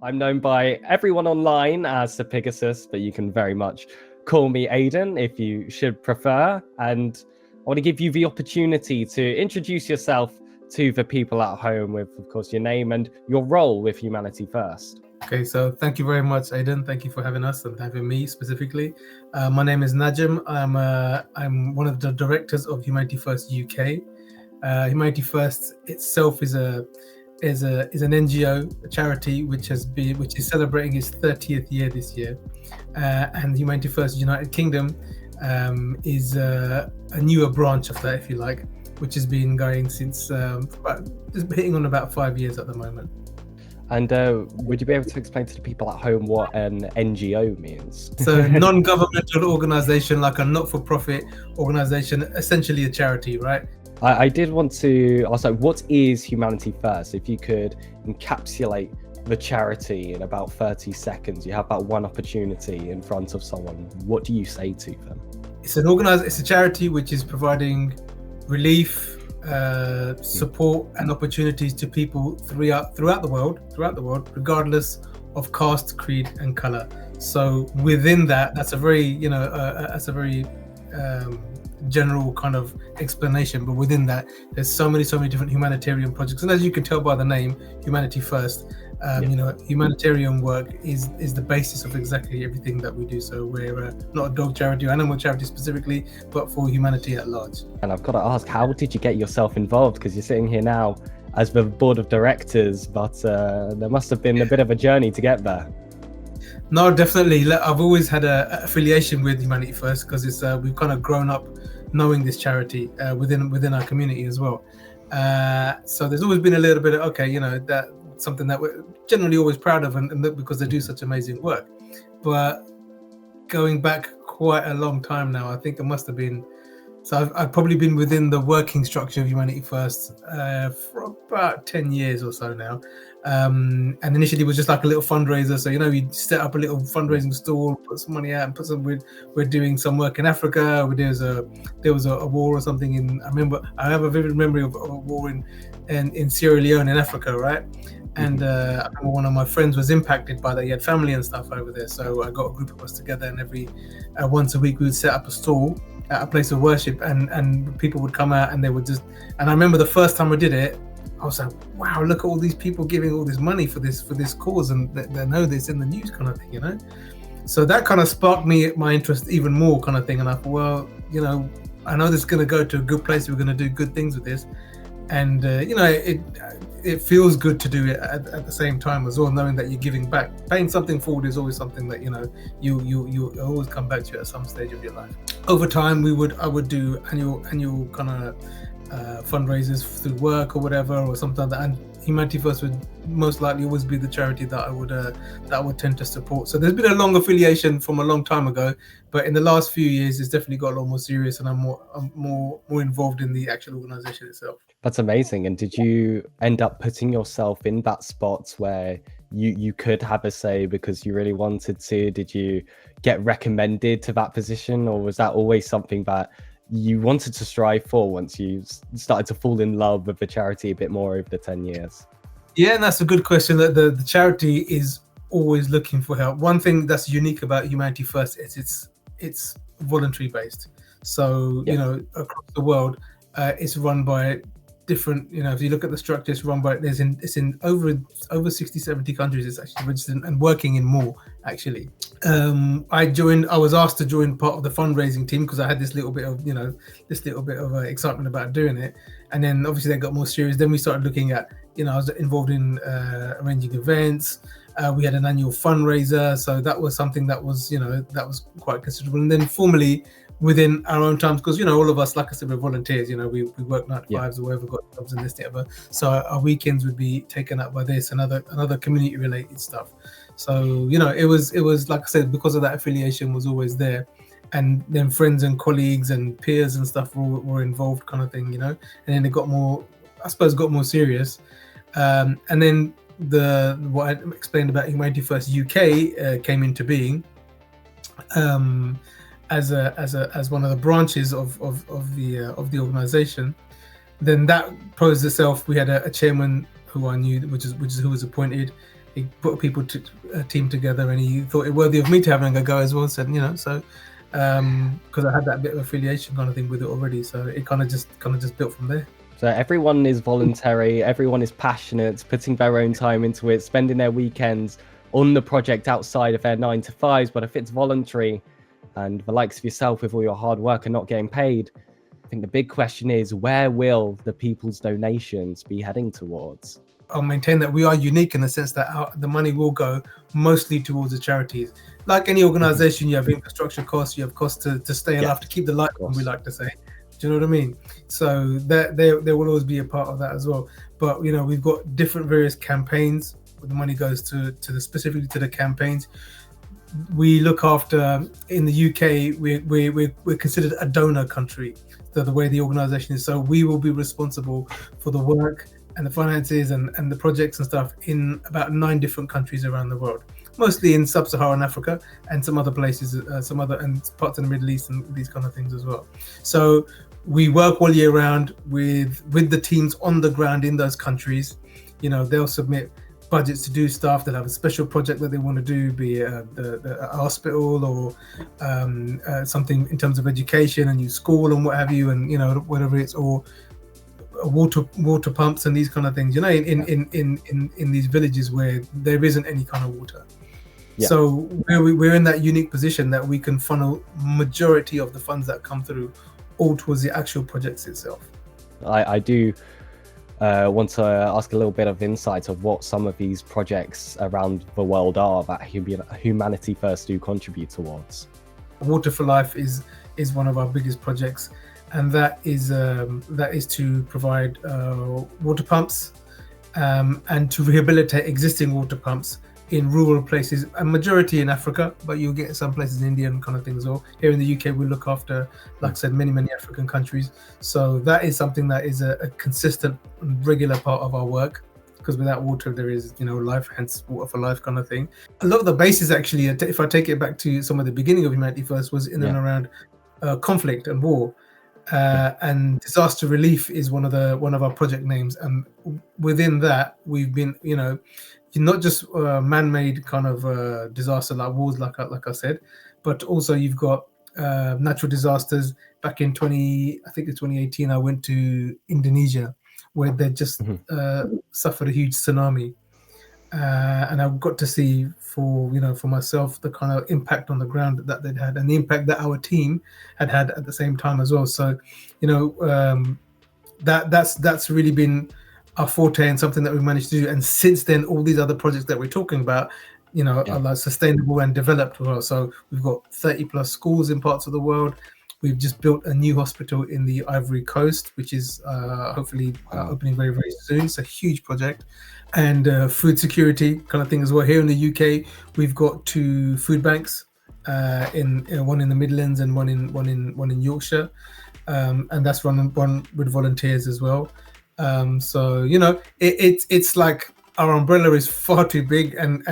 I'm known by everyone online as Sirpigasus, but you can very much call me Aiden if you should prefer. And I want to give you the opportunity to introduce yourself to the people at home with, of course, your name and your role with Humanity First. Okay, so thank you very much, Aiden. Thank you for having us and having me specifically. My name is Najim. I'm one of the directors of Humanity First UK. Humanity First itself is an NGO, a charity which is celebrating its 30th year this year, and Humanity First United Kingdom is a newer branch of that, if you like, which has been going since just hitting on about 5 years at the moment. And would you be able to explain to the people at home what an NGO means? So, non-governmental organization, like a not-for-profit organization, essentially a charity, right? I did want to ask, what is Humanity First? If you could encapsulate the charity in about 30 seconds, you have about one opportunity in front of someone. What do you say to them? It's a charity which is providing relief, support and opportunities to people throughout the world, regardless of caste, creed and color. So within that's a very general kind of explanation, but within that there's so many different humanitarian projects, and as you can tell by the name Humanity First, humanitarian work is the basis of exactly everything that we do. So we're not a dog charity or animal charity specifically, but for humanity at large. And I've got to ask, how did you get yourself involved? Because you're sitting here now as the board of directors, but there must have been a bit of a journey to get there. No, definitely. I've always had a affiliation with Humanity First because it's we've kind of grown up knowing this charity within our community as well. So there's always been a little bit of that something that we're generally always proud of, and because they do such amazing work. But going back quite a long time now, I think it must have been. So I've probably been within the working structure of Humanity First for about 10 years or so now. And initially it was just like a little fundraiser. So, we set up a little fundraising stall, put some money out and we're doing some work in Africa. There was a war or something I have a vivid memory of a war in Sierra Leone in Africa, right? And I remember one of my friends was impacted by that. He had family and stuff over there. So I got a group of us together, and every once a week we would set up a stall at a place of worship, and people would come out and they would just, and I remember the first time I did it, I was like, wow, look at all these people giving all this money for this cause, and they know this in the news kind of thing, So that kind of sparked my interest even more kind of thing. And I thought, well, I know this is going to go to a good place. We're going to do good things with this. And, it feels good to do it at the same time as well, knowing that you're giving back. Paying something forward is always something that, you always come back to at some stage of your life. Over time, I would do annual kind of fundraisers through work or whatever, or something like that. And Humanity First would most likely always be the charity that I would tend to support. So there's been a long affiliation from a long time ago, but in the last few years, it's definitely got a lot more serious, and I'm more involved in the actual organization itself. That's amazing. And did you end up putting yourself in that spot where you could have a say because you really wanted to? Did you get recommended to that position, or was that always something that you wanted to strive for once you started to fall in love with the charity a bit more over the 10 years? Yeah, and that's a good question. The charity is always looking for help. One thing that's unique about Humanity First is it's voluntary based. So, across the world, it's run by different, if you look at the structure, it's run by, it's in over 60, 70 countries. It's actually registered and working in more, actually. I was asked to join part of the fundraising team because I had this little bit of excitement about doing it. And then obviously they got more serious. Then we started looking at, I was involved in arranging events. We had an annual fundraiser. So that was something that was quite considerable. And then formally, within our own times, because all of us, like I said, we're volunteers. We work 9 to 5s or whatever, got jobs and this, whatever. So our weekends would be taken up by this and other community related stuff. So it was like I said, because of that affiliation was always there, and then friends and colleagues and peers and stuff were involved, kind of thing, and then it got more serious, and then what I explained about Humanity First UK came into being. As one of the branches of the organization. Then that posed itself. We had a chairman who I knew, which is who was appointed, he put a team together, and he thought it worthy of me to having a go as well. Said, so because I had that bit of affiliation kind of thing with it already, so it kind of just built from there. So everyone is voluntary, everyone is passionate, putting their own time into it, spending their weekends on the project outside of their 9 to 5s. But if it's voluntary and the likes of yourself with all your hard work are not getting paid, I think the big question is, where will the people's donations be heading towards? I'll maintain that we are unique in the sense that the money will go mostly towards the charities. Like any organization, you have infrastructure costs, you have costs to stay alive, to keep the light on, we like to say. Do you know what I mean? So there will always be a part of that as well. But we've got different various campaigns where the money goes specifically to the campaigns. We look after, in the UK, we're considered a donor country. So the way the organization is, so we will be responsible for the work and the finances and the projects and stuff in about 9 different countries around the world, mostly in sub-Saharan Africa and some other places, and parts of the Middle East and these kind of things as well. So we work all year round with the teams on the ground in those countries. They'll submit budgets to do stuff. They'll have a special project that they want to do, be it the hospital or something in terms of education and new school and what have you, and whatever it's, or water pumps and these kind of things, in these villages where there isn't any kind of water. So we're in that unique position that we can funnel majority of the funds that come through all towards the actual projects itself. I do want to ask a little bit of insight of what some of these projects around the world are that Humanity First do contribute towards. Water for Life is one of our biggest projects, and that is to provide water pumps and to rehabilitate existing water pumps in rural places, a majority in Africa, but you'll get some places in India and kind of things. Or here in the UK, we look after, like I said, many African countries. So that is something that is a consistent and regular part of our work, because without water there is life, hence Water for Life kind of thing. A lot of the bases, actually, if I take it back to some of the beginning of Humanity First, was in and around conflict and war. And disaster relief is one of our project names, and within that we've been not just man-made kind of disaster like wars, like I said, but also you've got natural disasters. Back in 2018, I went to Indonesia, where they just suffered a huge tsunami, and I got to see for myself the kind of impact on the ground that they'd had, and the impact that our team had at the same time as well. So that's really been our forte and something that we managed to do. And since then, all these other projects that we're talking about, are like sustainable and developed well. So we've got 30 plus schools in parts of the world. We've just built a new hospital in the Ivory Coast, which is hopefully opening very, very soon. It's a huge project. And food security kind of thing as well. Here in the UK, we've got 2 food banks, one in the Midlands and one in Yorkshire, and that's run with volunteers as well. So it's like our umbrella is far too big, and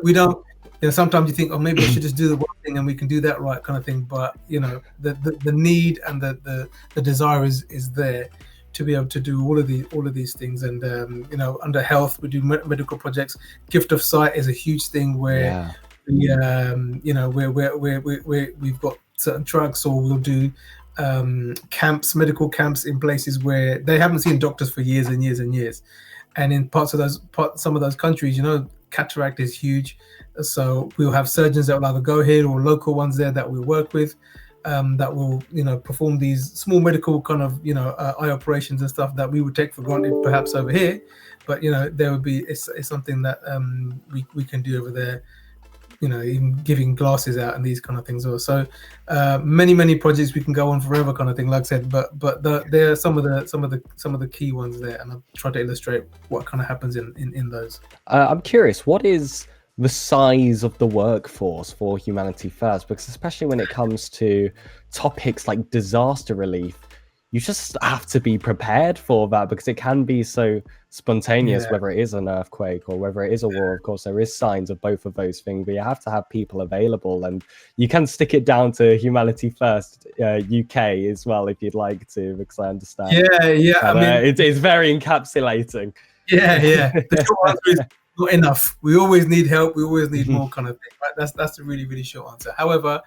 we don't. Sometimes you think, oh, maybe I should just do the one thing and we can do that right, kind of thing. But the need and the desire is there to be able to do all of these things. And under health, we do medical projects. Gift of sight is a huge thing where we've got certain trucks, or we'll do medical camps in places where they haven't seen doctors for years and years and years. And in some of those countries, cataract is huge. So we'll have surgeons that will either go here, or local ones there that we work with, that will perform these small medical kind of eye operations and stuff that we would take for granted perhaps over here, but there would be it's something that we can do over there. Even giving glasses out and these kind of things also. Many projects we can go on forever, kind of thing, like I said. But there are some of the key ones there, and I'll try to illustrate what kind of happens in those. I'm curious, what is the size of the workforce for Humanity First? Because especially when it comes to topics like disaster relief, you just have to be prepared for that, because it can be so spontaneous, whether it is an earthquake or whether it is a war. Of course, there is signs of both of those things, but you have to have people available, and you can stick it down to Humanity First UK as well if you'd like to, because I understand. Yeah. It's very encapsulating. Yeah. The short answer is not enough. We always need help. We always need more, kind of thing. Right? That's a really, really short answer. However,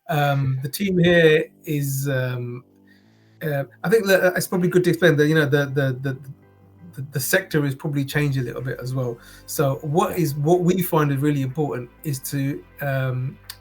the team here is. I think that it's probably good to explain that the sector has probably changed a little bit as well. So what we find is really important is to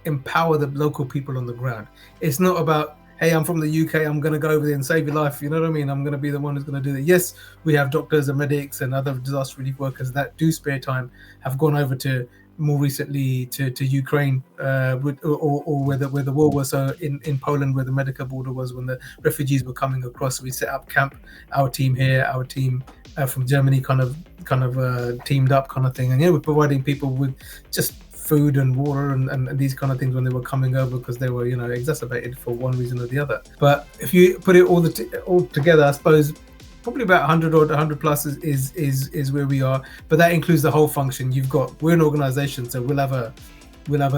empower the local people on the ground. It's not about, hey, I'm from the UK, I'm going to go over there and save your life. You know what I mean? I'm going to be the one who's going to do that. Yes, we have doctors and medics and other disaster relief workers that do spare time, have gone over to more recently to Ukraine, or where the war was. So in Poland, where the medical border was, when the refugees were coming across, we set up camp. Our team here, our team from Germany, kind of teamed up, kind of thing. And we're providing people with just food and water and these kind of things when they were coming over, because they were exacerbated for one reason or the other. But if you put it all together, I suppose probably about 100 or 100 plus is where we are, but that includes the whole function. We're an organization, so we'll have an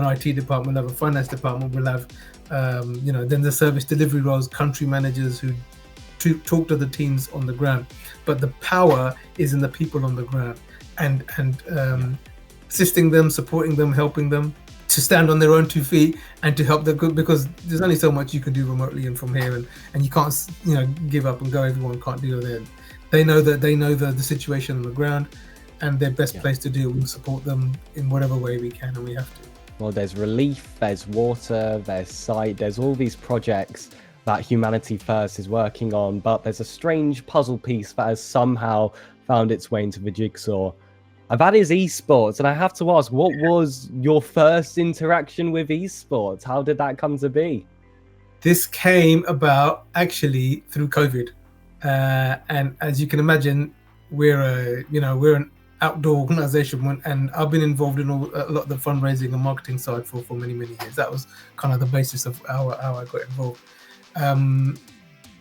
IT department, we'll have a finance department, we'll have then the service delivery roles, country managers who talk to the teams on the ground. But the power is in the people on the ground, and assisting them, supporting them, helping them to stand on their own 2 feet and to help them, because there's only so much you can do remotely and from here, and you can't give up and go. Everyone can't do it. They know the situation on the ground, and they're best placed to do it. We'll support them in whatever way we can, and we have to. Well, there's relief, there's water, there's sight, there's all these projects that Humanity First is working on, but there's a strange puzzle piece that has somehow found its way into the jigsaw. And that is esports. And I have to ask, what was your first interaction with esports? How did that come to be? This came about actually through COVID. And as you can imagine, we're an outdoor organization, and I've been involved in a lot of the fundraising and marketing side for many, many years. That was kind of the basis of how I got involved.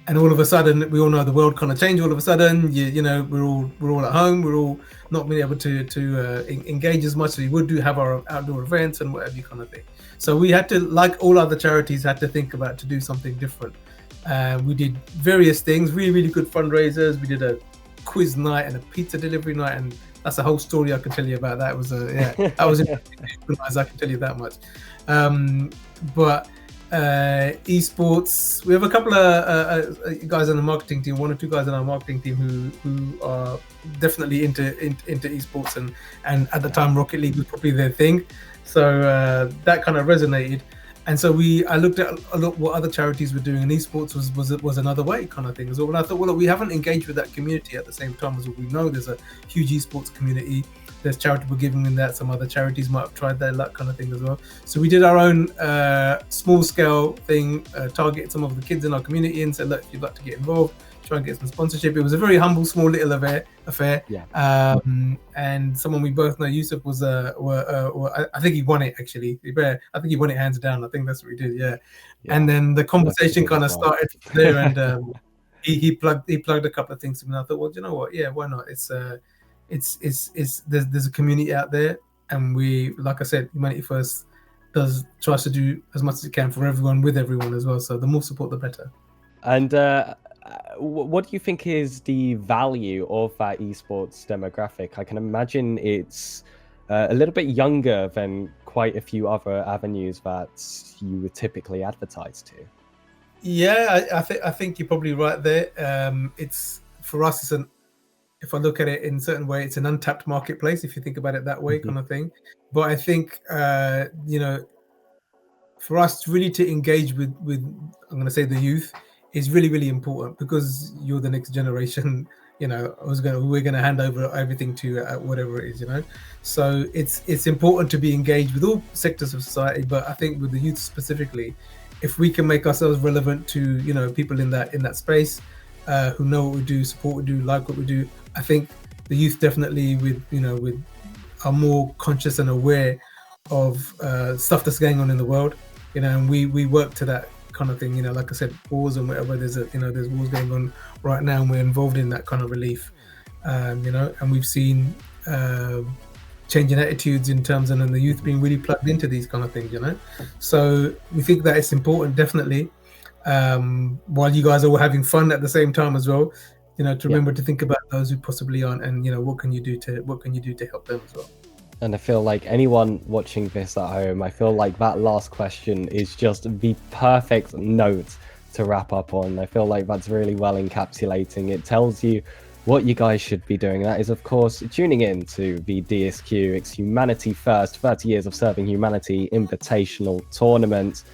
And all of a sudden, we all know the world kind of changed. All of a sudden, we're all at home. We're all not being able to engage as much as we would do, have our outdoor events and whatever kind of thing. So we had to, like all other charities, had to think about to do something different. We did various things, really, really good fundraisers. We did a quiz night and a pizza delivery night, and that's a whole story I can tell you about. That was I was organized, I can tell you that much. But esports, we have a couple of guys on the marketing team, 1 or 2 guys on our marketing team who are definitely into esports, and at the time Rocket League was probably their thing, so that kind of resonated. And so I looked at a lot what other charities were doing, and esports was another way, kind of thing as well. And I thought, well, we haven't engaged with that community at the same time as we know there's a huge esports community. There's charitable giving in that. Some other charities might have tried their luck, kind of thing as well. So we did our own small scale thing, targeted some of the kids in our community and said, look, if you'd like to get involved, try and get some sponsorship. It was a very humble, small little affair. Yeah. And someone we both know, Yusuf, was I think he won it actually. I think he won it hands down. I think that's what he did. Yeah. And then the conversation kind of started there, and he plugged a couple of things to me. And I thought, well, you know what? Yeah, why not? It's there's a community out there, and we, like I said, Humanity First tries to do as much as it can for everyone, with everyone as well. So the more support, the better. And what do you think is the value of that esports demographic? I can imagine it's a little bit younger than quite a few other avenues that you would typically advertise to. Yeah, I think you're probably right there. It's, for us, if I look at it in a certain way, it's an untapped marketplace, if you think about it that way, kind of thing. But I think for us really to engage with I'm going to say the youth is really, really important, because you're the next generation. We're going to hand over everything to whatever it is, So it's important to be engaged with all sectors of society, but I think with the youth specifically, if we can make ourselves relevant to people in that space, who know what we do, support what we do, like what we do, I think the youth definitely are more conscious and aware of stuff that's going on in the world, and we work to that kind of thing, like I said, wars and whatever. There's wars going on right now, and we're involved in that kind of relief, and we've seen changing attitudes in terms of the youth being really plugged into these kind of things, So we think that it's important, definitely. While you guys are all having fun at the same time as well, to remember to think about those who possibly aren't, and what can you do to help them as well. And I feel like anyone watching this at home, I feel like that last question is just the perfect note to wrap up on. I feel like that's really well encapsulating. It tells you what you guys should be doing. That is, of course, tuning in to the DSQ. It's Humanity First, 30 Years of Serving Humanity Invitational Tournament.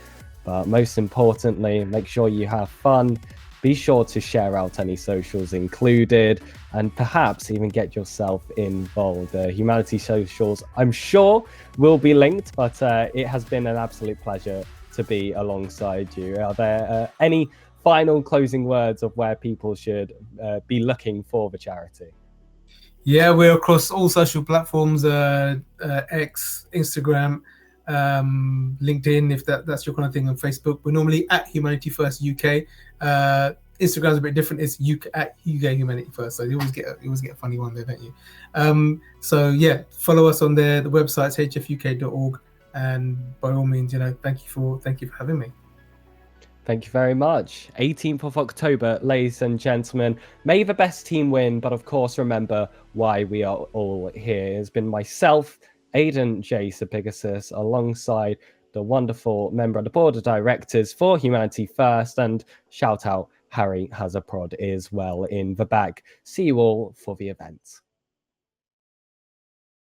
But most importantly, make sure you have fun. Be sure to share out any socials included, and perhaps even get yourself involved. Humanity socials, I'm sure, will be linked, but it has been an absolute pleasure to be alongside you. Are there any final closing words of where people should be looking for the charity? Yeah, we're across all social platforms, X, Instagram, LinkedIn, if that's your kind of thing, on Facebook. We're normally at Humanity First UK. Instagram's a bit different. It's at UK Humanity First. So you always get a funny one there, don't you? So yeah, follow us on there. The website's hfuk.org, and by all means, thank you for having me. Thank you very much. 18th of October, ladies and gentlemen. May the best team win, but of course, remember why we are all here. It's been myself, Aidan J. Sirpigasus, alongside the wonderful member of the board of directors for Humanity First, and shout out Harry Hazza Prod as well in the back. See you all for the event.